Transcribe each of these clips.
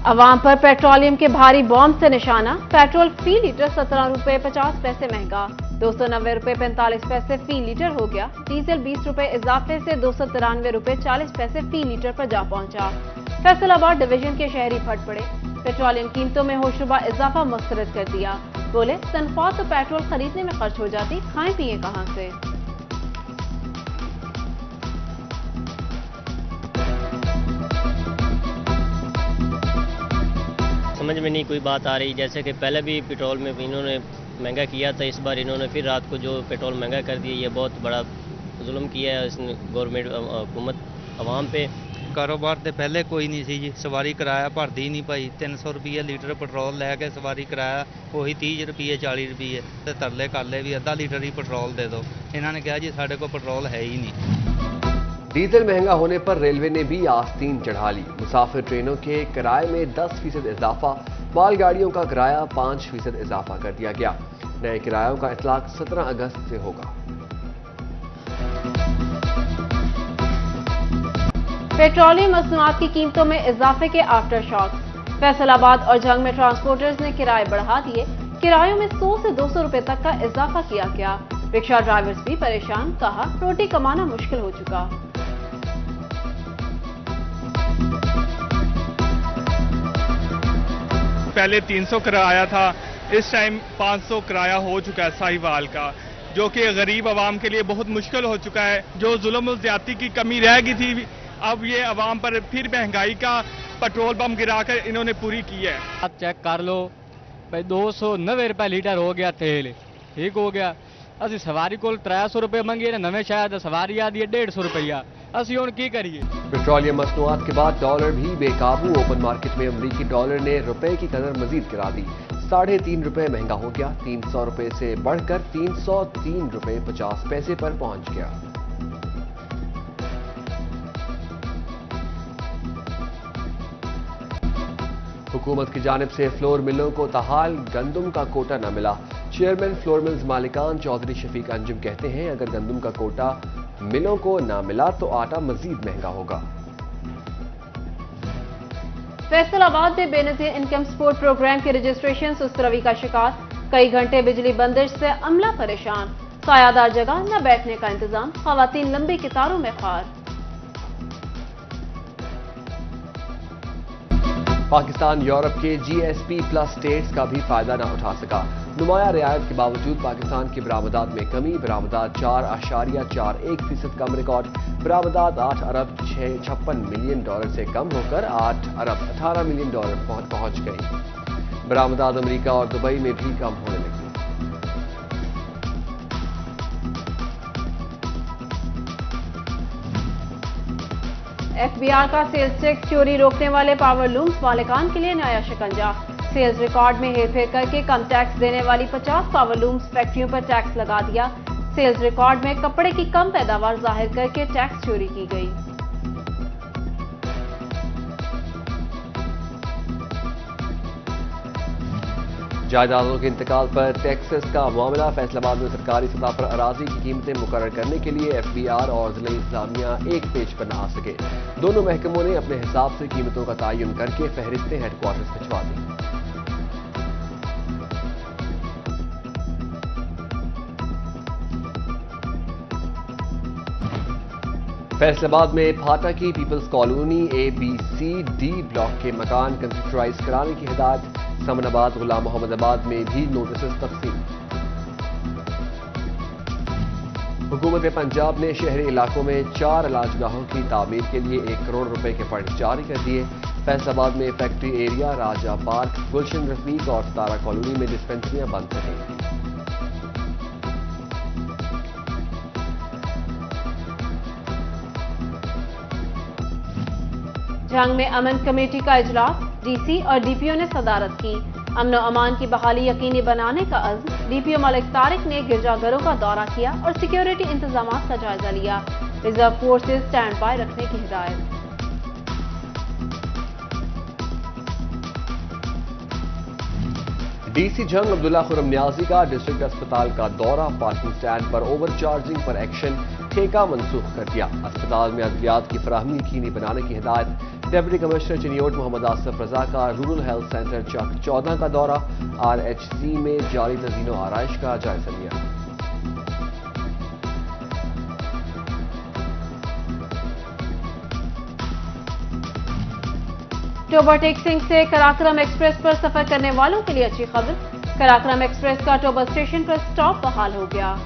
अवाम पर पेट्रोलियम के भारी बॉम्ब से निशाना। पेट्रोल फी लीटर 17 रुपए 50 पैसे महंगा, 290 रुपए 45 पैसे फी लीटर हो गया। डीजल 20 रुपए इजाफे से 293 रुपए 40 पैसे फी लीटर पर जा पहुंचा। फैसलाबाद डिवीजन के शहरी फट पड़े, पेट्रोलियम कीमतों में होशरुबा इजाफा मुस्तरद कर दिया। बोले तनख्वाह तो पेट्रोल खरीदने में खर्च हो जाती, खाएं पिए कहां से। समझ में नहीं कोई बात आ रही। जैसे कि पहले भी पेट्रोल में इन्होंने महंगा किया था, इस बार इन्होंने फिर रात को जो पेट्रोल महंगा कर दिया, ये बहुत बड़ा जुल्म किया है इसने गवर्नमेंट हुकूमत आवाम पे। ਕਾਰੋਬਾਰ ਤੇ ਪਹਿਲੇ ਕੋਈ ਨਹੀਂ ਸੀ ਜੀ, ਸਵਾਰੀ ਕਿਰਾਇਆ ਭਰਦੀ ਨਹੀਂ ਭਾਈ। 300 ਰੁਪਏ ਲੀਟਰ ਪੈਟਰੋਲ ਲੈ ਕੇ ਸਵਾਰੀ ਕਿਰਾਇਆ ਉਹੀ 30 ਰੁਪਏ 40 ਰੁਪਏ ਤੇ ਤਰਲੇ ਕਰ ਲਏ ਵੀ ਅੱਧਾ ਲੀਟਰ ਹੀ ਪੈਟਰੋਲ ਦੇ ਦਿਓ। ਇਹਨਾਂ ਨੇ ਕਿਹਾ ਜੀ ਸਾਡੇ ਕੋਲ ਪੈਟਰੋਲ ਹੈ ਹੀ नहीं। डीजल महंगा होने पर रेलवे ने भी आस्तीन चढ़ा ली। मुसाफिर ट्रेनों के किराए में 10% इजाफा, मालगाड़ियों का किराया 5% इजाफा कर दिया गया। नए किरायों का इतलाक 17 अगस्त से होगा। पेट्रोलियम मसनूआत की कीमतों में इजाफे के आफ्टर शॉक्स। फैसलाबाद और झंग में ट्रांसपोर्टर्स ने किराए बढ़ा दिए। किरायों में 100 से 200 रुपए तक का इजाफा किया गया। रिक्शा ड्राइवर्स भी परेशान, कहा रोटी कमाना मुश्किल हो चुका। पहले 300 किराया था, इस टाइम 500 किराया हो चुका है साहिवाल का, जो कि गरीब आवाम के लिए बहुत मुश्किल हो चुका है। जो जुल्म और ज्यादती की कमी रह गई थी, अब ये आवाम पर फिर महंगाई का पेट्रोल बम गिराकर इन्होंने पूरी की है। आप चेक कर लो भाई, 290 रुपए लीटर हो गया तेल, ठीक हो गया। ਅਸੀਂ ਸਵਾਰੀ ਕੋਲ 300 रुपए ਮੰਗੇ ਨੇ, ਨਵੇਂ ਸ਼ਹਿਰ ਦਾ ਸਵਾਰੀ ਆਦੀ ਹੈ 150 रुपया। ਅਸੀਂ ਹੁਣ ਕੀ ਕਰੀਏ। पेट्रोलियम मसनूआत के बाद डॉलर भी बेकाबू। ओपन मार्केट में अमरीकी डॉलर ने रुपए की कदर मजीद गिरा दी। 3.5 रुपए महंगा हो गया, 300 रुपए से बढ़कर 303 रुपए 50 पैसे पर पहुंच गया। हुकूमत की जानिब से फ्लोर मिलों को ताहाल गंदम का कोटा न मिला। चेयरमैन फ्लोर मिल्स मालिकान चौधरी शफीक अंजुम कहते हैं, अगर गंदम का कोटा मिलों को न मिला तो आटा मजीद महंगा होगा। फैसलाबाद में बेनजीर इनकम सपोर्ट प्रोग्राम के रजिस्ट्रेशन सुस्तरवी का शिकार। कई घंटे बिजली बंदिश से अमला परेशान, सायादार जगह न बैठने का इंतजाम, खवातीन लंबी कतारों में खार। पाकिस्तान यूरोप के GSP प्लस स्टेट्स का भी फायदा न उठा सका। नुमाया रियायत के बावजूद पाकिस्तान की बरामदात में कमी। बरामदात 4.41% कम रिकॉर्ड। बरामदात 8 अरब 56 मिलियन डॉलर से कम होकर 8 अरब 18 मिलियन डॉलर पहुंच गई। बरामदात अमेरिका और दुबई में भी कम होने लगी। FBR का सेल्स टैक्स चोरी रोकने वाले पावर लूम्स मालिकान के लिए नया शिकंजा। सेल्स रिकॉर्ड में हेरफेर करके कम टैक्स देने वाली 50 पावर लूम्स फैक्ट्रियों पर टैक्स लगा दिया। सेल्स रिकॉर्ड में कपड़े की कम पैदावार जाहिर करके टैक्स चोरी की गई। जायदादों के इंतकाल पर टैक्सेस का मामला। फैसलाबाद में सरकारी सतह पर अराजी की कीमतें मुकर्रर करने के लिए FBR और जिला इंतजामिया एक पेज पर न आ सके। दोनों महकमों ने अपने हिसाब से कीमतों का तयन करके फहरिस्तें हेडक्वार्टर्स भिजवा दी। फैसलाबाद में फाटा की पीपल्स कॉलोनी ABCD ब्लॉक के मकान कंप्यूटराइज कराने की हिदायत। समनाबाद गुलाम मोहम्मदाबाद में भी नोटिस तकसीम। हुकूमत पंजाब ने शहरी इलाकों में 4 इलाजगाहों की तामीर के लिए 1 करोड़ रुपए के फंड जारी कर दिए। फैसलाबाद में फैक्ट्री एरिया, राजा पार्क, गुलशन रफीक और सतारा कॉलोनी में डिस्पेंसरियां बंद रहेंगी। झंग में अमन कमेटी का इजलास। DC और DPO ने सदारत की। अमन और अमान की बहाली यकीनी बनाने का अज़्म। DPO मलिक तारिक ने गिरजाघरों का दौरा किया और सिक्योरिटी इंतजाम का जायजा लिया। रिजर्व फोर्सेज स्टैंड बाय रखने की हिदायत। DC झंग अब्दुल्ला खुरम न्याजी का डिस्ट्रिक्ट अस्पताल का दौरा। पार्किंग स्टैंड पर ओवर चार्जिंग पर एक्शन। ठेका मनसूख कर दिया। अस्पताल में अद्वियात की फराहमी यकीनी बनाने की हिदायत। डिप्टी कमिश्नर चिनियोट मोहम्मद आसिफ रजा का रूरल हेल्थ सेंटर चक 14 का दौरा। RHC में जारी तज़ीनो आराइश का जायजा लिया। टोबर टेक्सिंग से कराक्रम एक्सप्रेस पर सफर करने वालों के लिए अच्छी खबर। कराक्रम एक्सप्रेस का टोबर स्टेशन पर स्टॉप बहाल हो गया।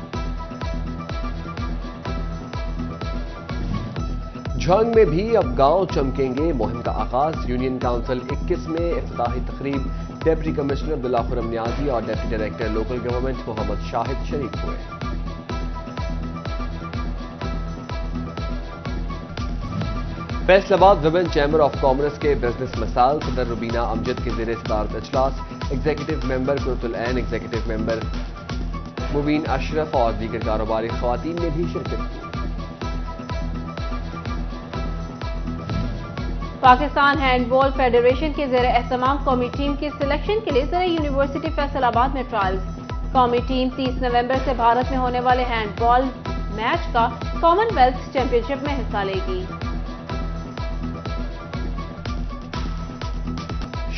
झंग में भी अब गांव चमकेंगे मुहिम का आगाज। यूनियन काउंसिल 21 में इफ्तिताही तकरीब। डिप्टी कमिश्नर अब्दुल्ला खुरम नियाजी और deputy director local government Mohammad Shahid शरीक हुए। Faisalabad women chamber of commerce के बिजनेस मसाइल। सदर रुबीना अमजद के ज़ेर सदारत इजलास। Executive member Qurratul Ain, executive member Mubeen Ashraf और दीगर कारोबारी ख्वातीन ने भी शिरकत की। पाकिस्तान हैंडबॉल फेडरेशन के ज़ेर एहतमाम कौमी टीम की सिलेक्शन के लिए ज़रा यूनिवर्सिटी फैसलाबाद में ट्रायल्स। कौमी टीम 30 नवंबर से भारत में होने वाले हैंडबॉल मैच का कॉमनवेल्थ चैंपियनशिप में हिस्सा लेगी।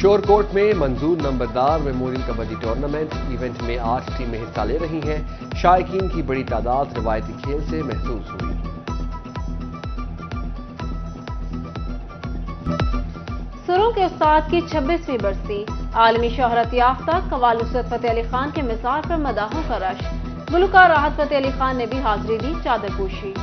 शोरकोट में मंजूर नंबरदार मेमोरियल कबड्डी टूर्नामेंट। इवेंट में 8 टीमें हिस्सा ले रही हैं। शायकीन की बड़ी तादाद रिवायती खेल से महसूस हुई। सुरों के उस्ताद की 26वीं बरसी। आलमी शोहरत याफ्ता कव्वाल नुसरत फतेह अली खान के मिज़ार पर मदाहों का रश। गुलकार राहत फतेह अली खान ने भी हाजिरी दी, चादर पोशी।